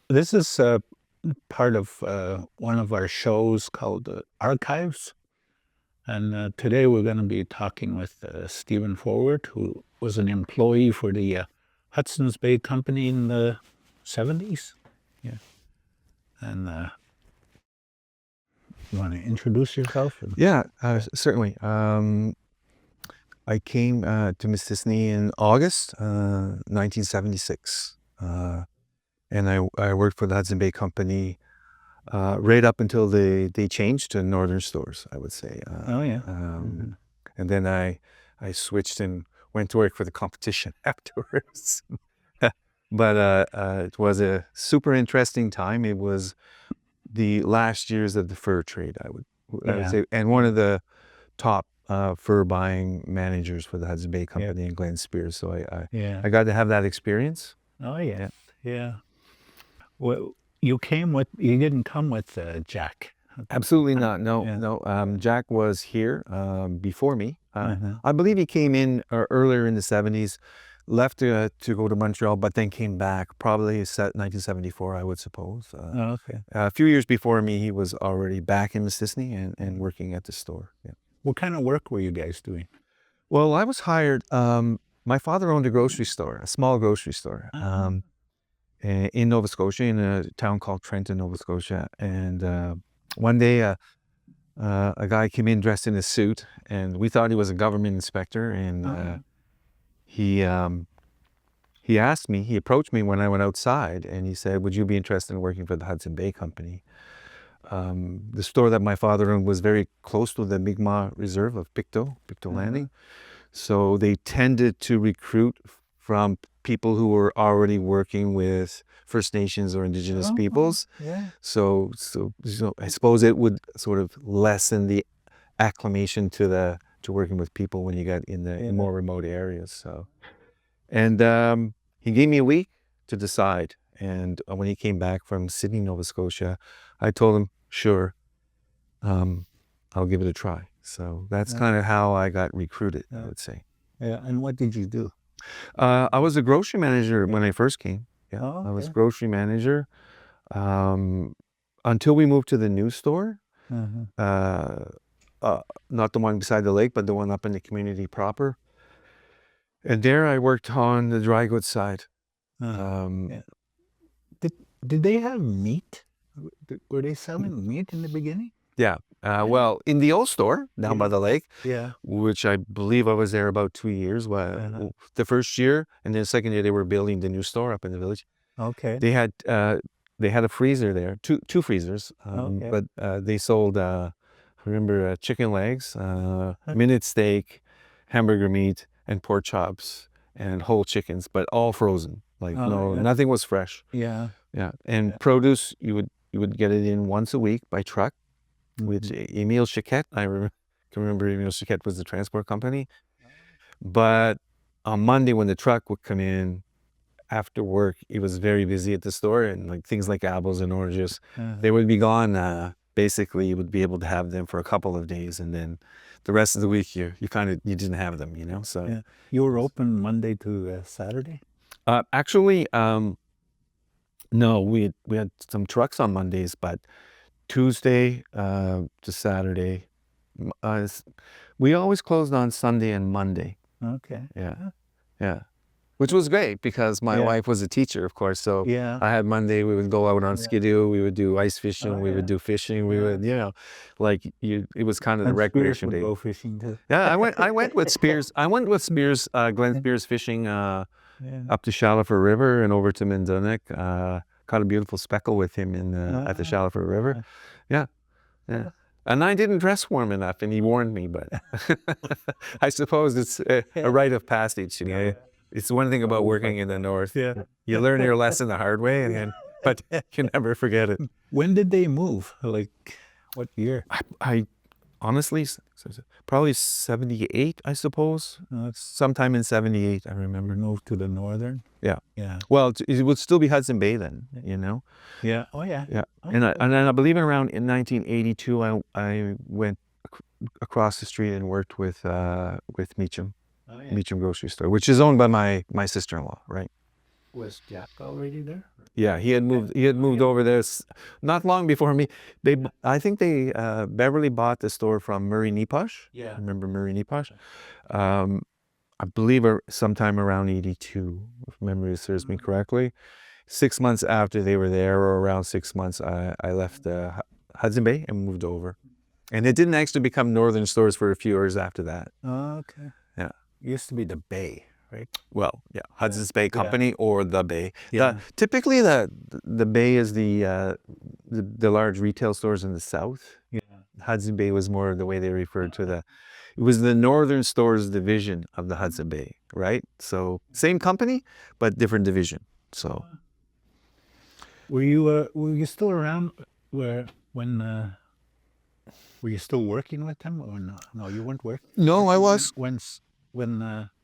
This is part of one of our shows called Archives. And today we're going to be talking with Stephen Forward, who was an employee for the Hudson's Bay Company in the 70s. Yeah. And you want to introduce yourself? Yeah, certainly. I came to Mistissini in August 1976. And I worked for the Hudson Bay Company right up until they changed to Northern Stores, I would say. Oh, yeah. And then I switched and went to work for the competition afterwards. But it was a super interesting time. It was the last years of the fur trade, I would Yeah. say, and one of the top fur buying managers for the Hudson Bay Company and Glenn Spears. So Yeah. I got to have that experience. Oh, yeah. Yeah. Well, you didn't come with Jack. Absolutely not. No, Yeah. no. Jack was here before me. Uh-huh. I believe he came in earlier in the 70s, left to go to Montreal, but then came back probably 1974, I would suppose. Oh, okay. A few years before me, he was already back in Mistissini and working at the store. Yeah. What kind of work were you guys doing? Well, I was hired. My father owned a grocery store, a small grocery store, in Nova Scotia, in a town called Trenton, Nova Scotia. And one day, a guy came in dressed in a suit, and we thought he was a government inspector. And he asked me, he approached me when I went outside, and he said, "Would you be interested in working for the Hudson Bay Company?" The store that my father owned was very close to the Mi'kmaq Reserve of Pictou Landing. So they tended to recruit from people who were already working with First Nations or Indigenous peoples. Yeah. So I suppose it would sort of lessen the acclimation to working with people when you got in more remote areas. So, and he gave me a week to decide. And when he came back from Sydney, Nova Scotia, I told him, sure, I'll give it a try. So that's kind of how I got recruited, I would say. Yeah. And what did you do? I was a grocery manager when I first came. Yeah, Oh, I was okay. grocery manager until we moved to the new store. Not the one beside the lake, but the one up in the community proper. And there I worked on the dry goods side. Yeah. Did they have meat? Were they selling meat in the beginning? Yeah. Well, in the old store down by the lake, Yeah. which I believe I was there about 2 years. The first year, and then the second year they were building the new store up in the village. Okay. They had a freezer there, two freezers, Okay. but they sold, remember, chicken legs, minute steak, hamburger meat, and pork chops, and whole chickens, but all frozen. Like nothing was fresh. Yeah. Yeah, and produce you would get it in once a week by truck, with Emile Chiquette. I can remember Emile Chiquette was the transport company. But on Monday when the truck would come in after work, it was very busy at the store, and like things like apples and oranges, they would be gone. Basically, you would be able to have them for a couple of days, and then the rest of the week you didn't have them, you know. So Yeah. You were open Monday to Saturday? actually, no, we had some trucks on Mondays, but Tuesday to Saturday, we always closed on Sunday and Monday. Okay. Yeah, which was great because my wife was a teacher, of course. So Yeah. I had Monday. We would go out on skidoo. We would do ice fishing. We would do fishing. We would, it was kind of the recreation day. Go fishing too. Yeah, I went with Spears. Glenn Spears fishing up to Chalifer River and over to Mindunick. Caught a beautiful speckle with him at the Chalifer River. Yeah. And I didn't dress warm enough, and he warned me, but I suppose it's a rite of passage, you know. It's one thing about working in the north. Yeah. You learn your lesson the hard way, but you never forget it. When did they move? Like, what year? I honestly, probably 78, I suppose. Sometime in 78, I remember. Moved to the northern? Yeah. Yeah. Well, it would still be Hudson Bay then, you know? Yeah. Oh, yeah. Yeah. And I believe around in 1982, I went across the street and worked with Meacham. Meacham Grocery Store, which is owned by my sister-in-law, right? Was Jack already there? Yeah, he had moved. He had moved over there not long before me. I think Beverly bought the store from Murray Neposh. Yeah. Remember Murray Neposh? I believe sometime around '82, if memory serves me correctly. 6 months after they were there, or around 6 months, I left Hudson Bay and moved over. And it didn't actually become Northern Stores for a few years after that. Okay. Yeah. It used to be the Bay, right? Well, yeah, Hudson's Bay Company or the Bay. Yeah. Typically, the Bay is the large retail stores in the south. Yeah. Hudson Bay was more the way they referred to it was the Northern Stores division of the Hudson Bay, right? So same company, but different division. So were you still around when were you still working with them or no? No, you weren't working. no, I was. When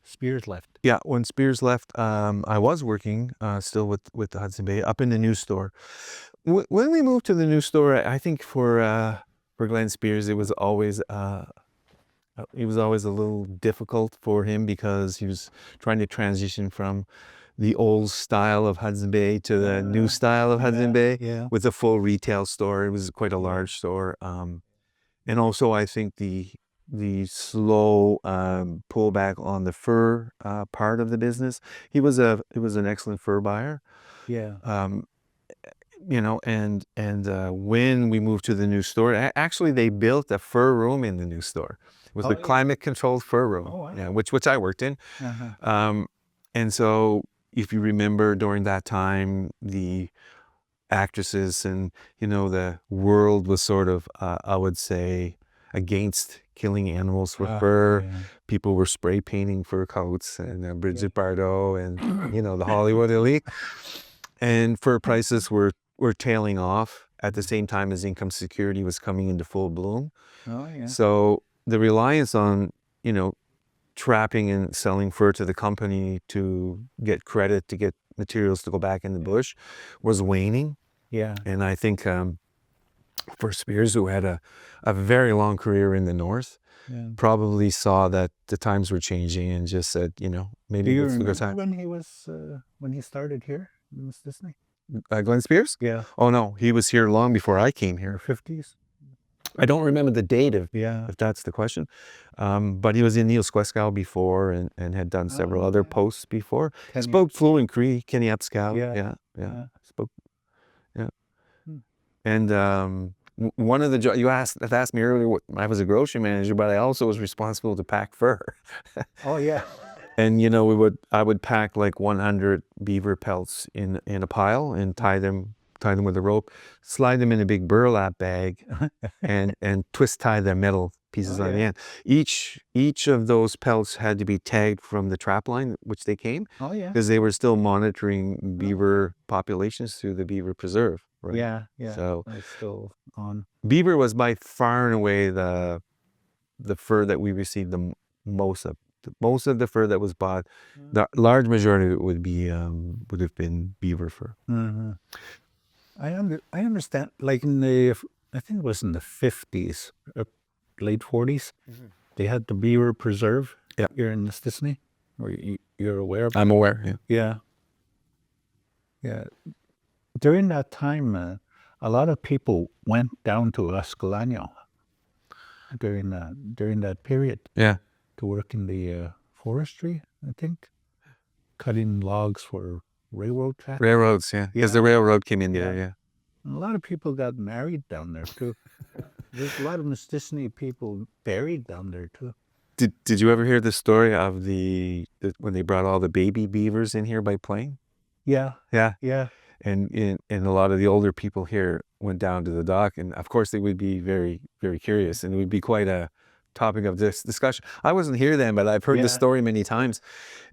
Spears left. Yeah, when Spears left, I was working still with the Hudson Bay up in the new store. When we moved to the new store, I think for Glenn Spears, it was always a little difficult for him because he was trying to transition from the old style of Hudson Bay to the new style of Hudson Bay with a full retail store. It was quite a large store, and also I think the slow pullback on the fur part of the business. He was an excellent fur buyer. Yeah. And when we moved to the new store, actually they built a fur room in the new store. It was the climate controlled fur room, yeah, which I worked in. And so if you remember during that time, the actresses and the world was sort of I would say against killing animals for fur. People were spray painting fur coats, and Bridget Bardot and the Hollywood elite, and fur prices were tailing off at the same time as income security was coming into full bloom. So the reliance on trapping and selling fur to the company to get credit to get materials to go back in the bush was waning. And I think for Spears, who had a very long career in the north, probably saw that the times were changing and just said, maybe it's a good time. When he started here in Mistissini? Glenn Spears? Yeah. Oh no, he was here long before I came here. 50s? I don't remember the date if that's the question. But he was in Neil Squescal before and had done several other posts before. Spoke fluent Cree, Kenny Upscal. Yeah. Spoke. Yeah. And one of the you asked me earlier. I was a grocery manager, but I also was responsible to pack fur. Oh yeah. And I would pack like 100 beaver pelts in a pile and tie them with a rope, slide them in a big burlap bag, and twist tie their metal pieces on the end. Each of those pelts had to be tagged from the trap line which they came. Because they were still monitoring beaver populations through the beaver preserve. Right? Yeah. So it's still on. Beaver was by far and away the fur that we received the most of. Most of the fur that was bought, the large majority of it would have been beaver fur. I understand. Like I think it was in the 50s, late 40s, they had the beaver preserve here in Mistissini. Or you're aware of it? I'm aware. Yeah. During that time, a lot of people went down to Escalano during that period. To work in the forestry, I think, cutting logs for railroad tracks. Railroads, because the railroad came in there. And a lot of people got married down there too. There's a lot of Mistissini people buried down there too. Did you ever hear the story of when they brought all the baby beavers in here by plane? Yeah. And a lot of the older people here went down to the dock, and of course they would be very, very curious, and it would be quite a topic of this discussion. I wasn't here then, but I've heard the story many times,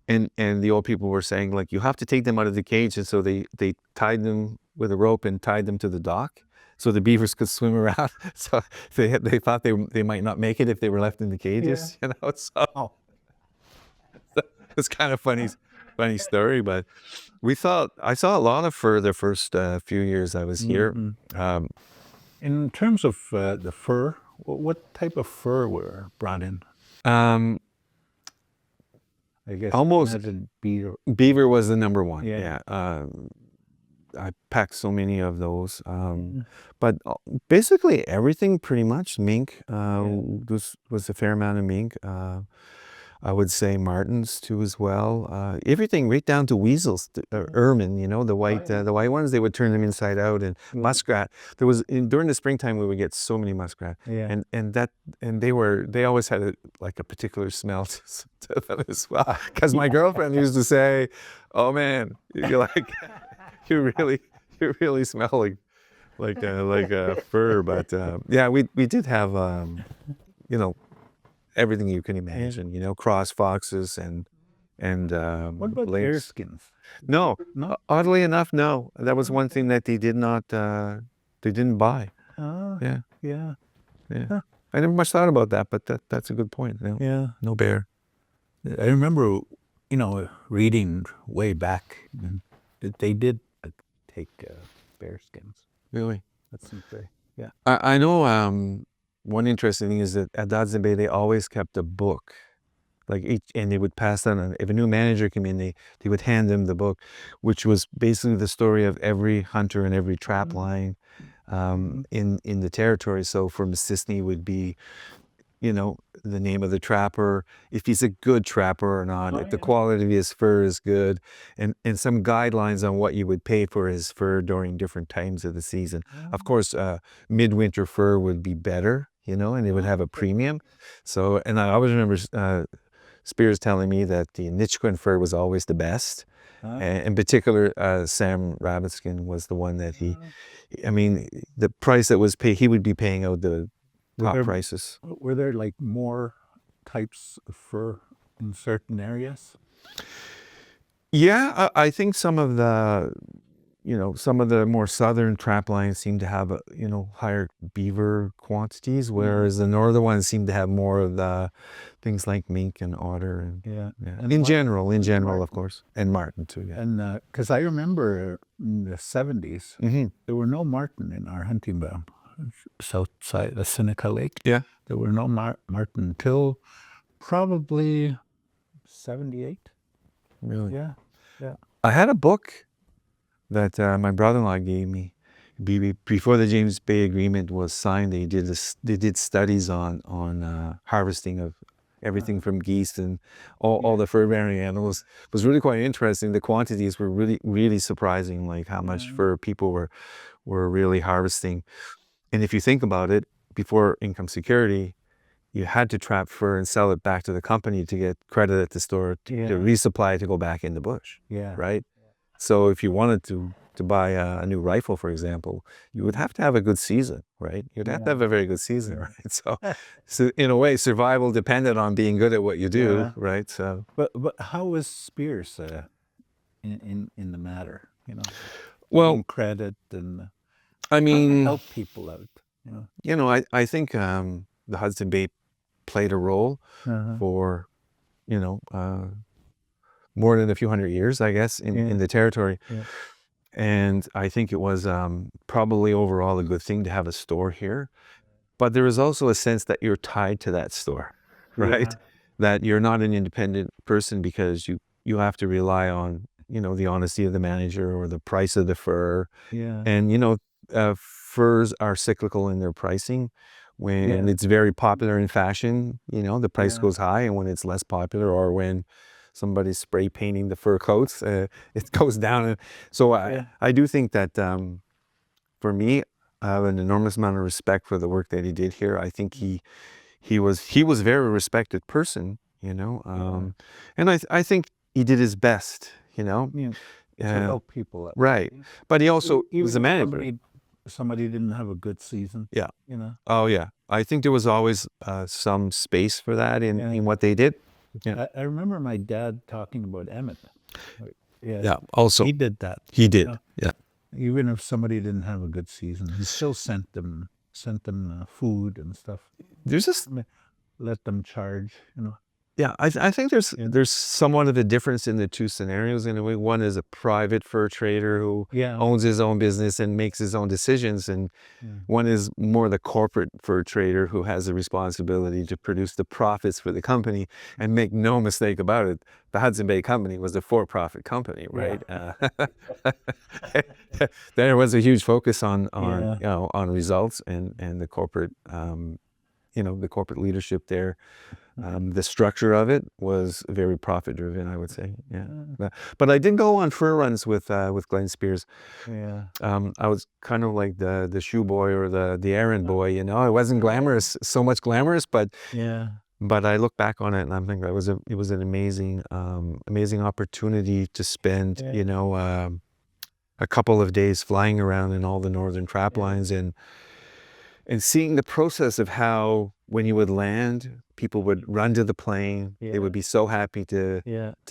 and the old people were saying, like, you have to take them out of the cage, and so they tied them with a rope and tied them to the dock so the beavers could swim around. So they thought they might not make it if they were left in the cages. So it's kind of funny story, but I saw a lot of fur the first few years I was here. In terms of the fur, what type of fur were brought in? I guess Almost. Beaver was the number one. Yeah. I packed so many of those. But basically everything pretty much mink. This was a fair amount of mink. I would say martens too as well. Everything right down to weasels, ermine, you know, the white ones. They would turn them inside out, and muskrat. During the springtime we would get so many muskrat, and they always had like a particular smell to them as well. Because my girlfriend used to say, "Oh man, you really smell like a fur." But yeah, we did have you know, everything you can imagine, you know, cross foxes and What about lynx. bear skins? No, No? oddly enough, no. That was one thing that they didn't buy. Yeah. Yeah. Huh. I never much thought about that, but that's a good point. You know? Yeah. No bear. I remember, you know, reading way back that they did take bear skins. Really? That's insane. Yeah. I know one interesting thing is that at Hudson Bay, they always kept a book. And they would pass that on. If a new manager came in, they would hand them the book, which was basically the story of every hunter and every trap line in the territory. So for Mistissini would be, you know, the name of the trapper, if he's a good trapper or not, if the quality of his fur is good, and some guidelines on what you would pay for his fur during different times of the season. Of course, midwinter fur would be better, you know, and it would have a premium. So, and I always remember Spears telling me that the Nichuan fur was always the best. And in particular, Sam Rabbitskin was the one that I mean, the price that was paid, he would be paying out the top prices. Were there like more types of fur in certain areas? Yeah, I think some of the more southern trap lines seem to have, higher beaver quantities, whereas the northern ones seem to have more of the things like mink and otter. And in general, of course, and marten too. Yeah. And because I remember in the 70s, there were no marten in our hunting ground, south side of Seneca Lake. Yeah. There were no marten until probably 78. Really? Yeah. I had a book that my brother-in-law gave me before the James Bay Agreement was signed. They did studies on harvesting of everything from geese and all the fur-bearing animals. It was really quite interesting. The quantities were really, really surprising, like how much fur people were really harvesting. And if you think about it, before income security, you had to trap fur and sell it back to the company to get credit at the store to resupply to go back in the bush. Yeah. Right? So if you wanted to buy a new rifle, for example, you would have to have a good season, right? You'd have to have a very good season, right? So in a way, survival depended on being good at what you do, right? So, but how was Spears in the matter? You know, well, credit and I mean, help people out. I think the Hudson Bay played a role for more than a few hundred years, I guess, in the territory. Yeah. And I think it was probably overall a good thing to have a store here. But there is also a sense that you're tied to that store, right? Yeah. That you're not an independent person because you have to rely on, the honesty of the manager or the price of the fur. Yeah. And, furs are cyclical in their pricing. When it's very popular in fashion, the price goes high, and when it's less popular or when somebody's spray painting the fur coats, it goes down. So I do think that for me, I have an enormous amount of respect for the work that he did here. I think he was a very respected person, and I think he did his best, to help people out. Right. But he also was a manager. Somebody didn't have a good season. Yeah. Oh yeah. I think there was always some space for that in what they did. Yeah. I remember my dad talking about Emmett. Yeah. Also, he did that. He did. Yeah. Even if somebody didn't have a good season, he still sent them food and stuff. There's this. Let them charge. Yeah, I think there's somewhat of a difference in the two scenarios in a way. One is a private fur trader who owns his own business and makes his own decisions, and one is more the corporate fur trader who has the responsibility to produce the profits for the company. And make no mistake about it, the Hudson Bay Company was a for-profit company, right? There was a huge focus on on results, and the corporate the corporate leadership there. The structure of it was very profit driven, I would say. Yeah. But I did go on fur runs with Glenn Spears. I was kind of like the shoe boy or the errand boy, you know. It wasn't glamorous, so much glamorous, but I look back on it and I'm thinking it was an amazing amazing opportunity to spend, you know, a couple of days flying around in all the northern trap lines and seeing the process of how when you would land, people would run to the plane. They would be so happy to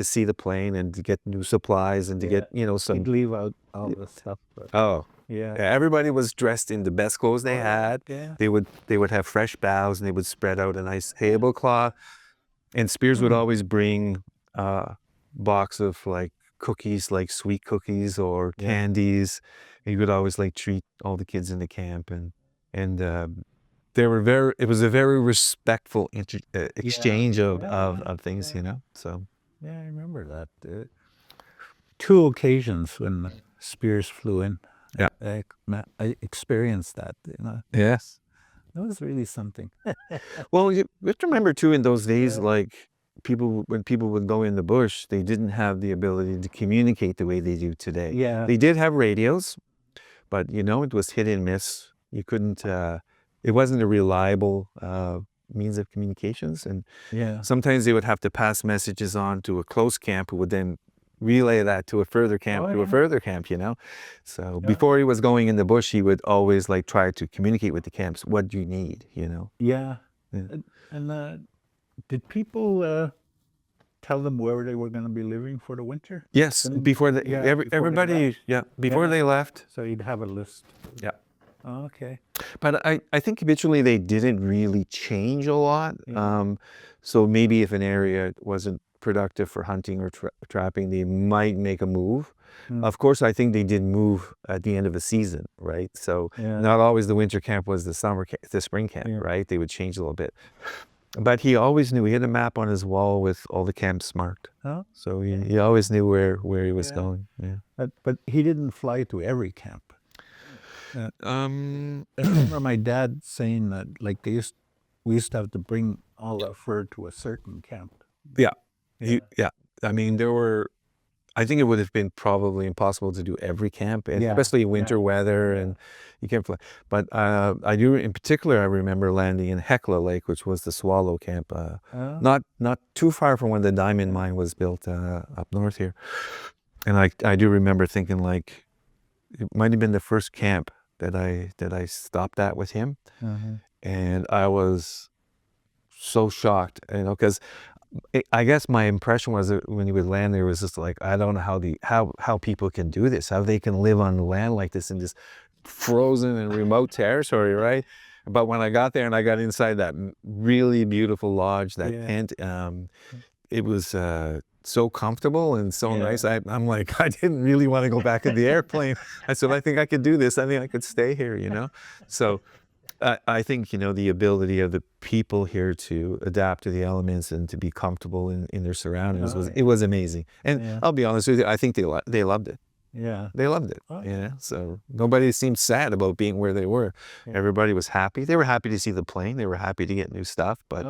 see the plane and to get new supplies and to get, you know, some. You'd leave out all the stuff. But Everybody was dressed in the best clothes they had. They would have fresh boughs and they would spread out a nice tablecloth. And Spears would always bring a box of like cookies, like sweet cookies or candies. He would always like treat all the kids in the camp, and they were it was a very respectful exchange of things, you know. So I remember that. 2 occasions when Spears flew in. I experienced that, you know. Yes. That was really something. Well, you have to remember too, in those days, like when people would go in the bush, they didn't have the ability to communicate the way they do today. They did have radios, but you know, it was hit and miss. You couldn't, it wasn't a reliable means of communications. And sometimes they would have to pass messages on to a close camp who would then relay that to a further camp, you know. So before he was going in the bush, he would always like try to communicate with the camps. What do you need, you know? And did people tell them where they were going to be living for the winter? Yes, before everybody, before they left. So you'd have a list. Oh, okay. But I think habitually they didn't really change a lot. So maybe if an area wasn't productive for hunting or trapping, they might make a move. Of course, I think they did move at the end of a season, right? So not always the winter camp was the spring camp, right? They would change a little bit. But he always knew. He had a map on his wall with all the camps marked. So he always knew where he was going. But he didn't fly to every camp. I remember my dad saying that, like, we used to have to bring all our fur to a certain camp. I mean, I think it would have been probably impossible to do every camp, and especially winter weather, and you can't fly. But I do, in particular, I remember landing in Hecla Lake, which was the swallow camp, not too far from when the diamond mine was built up north here. And I do remember thinking, like, it might have been the first camp that I stopped at with him, and I was so shocked, you know, because I guess my impression was that when he would land there, was just like, I don't know how people can do this, how they can live on land like this in this frozen and remote territory, right? But when I got there and I got inside that really beautiful lodge, that tent, it was so comfortable and so nice. I'm like, I didn't really want to go back in the airplane. I said, I think I could do this. I think I could stay here, you know? So I think, you know, the ability of the people here to adapt to the elements and to be comfortable in their surroundings it was amazing. And I'll be honest with you, I think they loved it. They loved it. So nobody seemed sad about being where they were. Everybody was happy. They were happy to see the plane. They were happy to get new stuff. But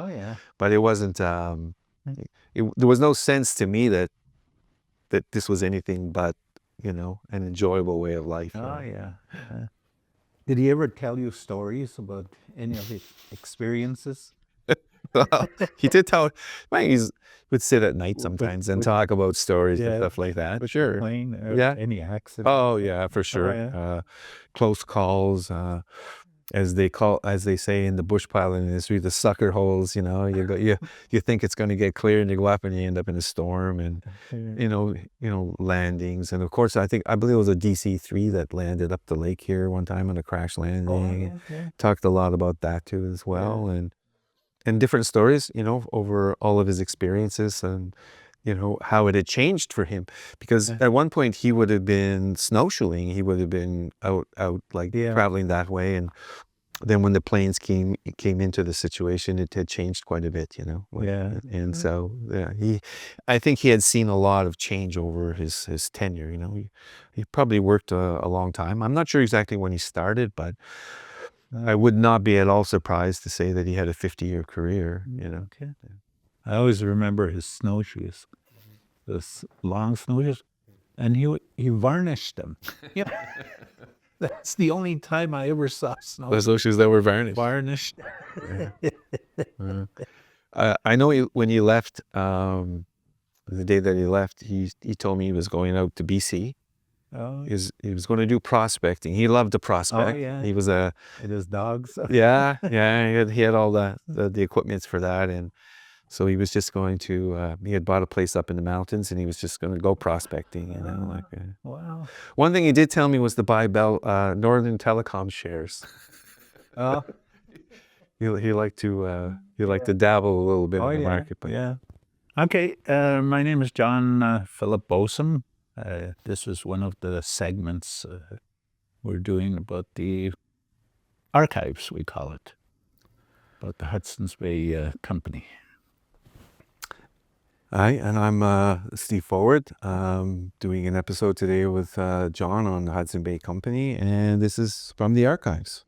but it wasn't. There was no sense to me that this was anything but, you know, an enjoyable way of life. Did he ever tell you stories about any of his experiences? He did tell. He would sit at night sometimes and talk about stories and stuff like that. For sure. Plane, any accident? Oh yeah, for sure. Close calls, as they say in the bush piloting industry, the sucker holes. You know, you think it's going to get clear, and you go up and you end up in a storm, and you know landings, and of course I believe it was a DC-3 that landed up the lake here one time on a crash landing. Talked a lot about that too as well, and and different stories, you know, over all of his experiences and, you know, how it had changed for him. Because at one point he would have been snowshoeing, he would have been out like traveling that way. And then when the planes came into the situation, it had changed quite a bit, you know. And so I think he had seen a lot of change over his tenure, you know. He probably worked a long time. I'm not sure exactly when he started, but I would not be at all surprised to say that he had a 50-year career, you know. I always remember his snowshoes, those long snowshoes, and he varnished them. Yeah, that's the only time I ever saw Those snowshoes that were varnished. I know when he left, the day that he left, he told me he was going out to BC. Oh, He was going to do prospecting. He loved to prospect. Oh, yeah. He was a and his dogs. yeah. He had all the equipment for that, and so he was just going to. He had bought a place up in the mountains, and he was just going to go prospecting. You know, like Wow. one thing he did tell me was to buy Northern Telecom shares. Oh, He liked to dabble a little bit in the market, but yeah. Okay, my name is John Philip Bosum. This is one of the segments we're doing about the archives, we call it, about the Hudson's Bay Company. Hi, and I'm Steve Forward. Doing an episode today with John on the Hudson Bay Company, and this is from the archives.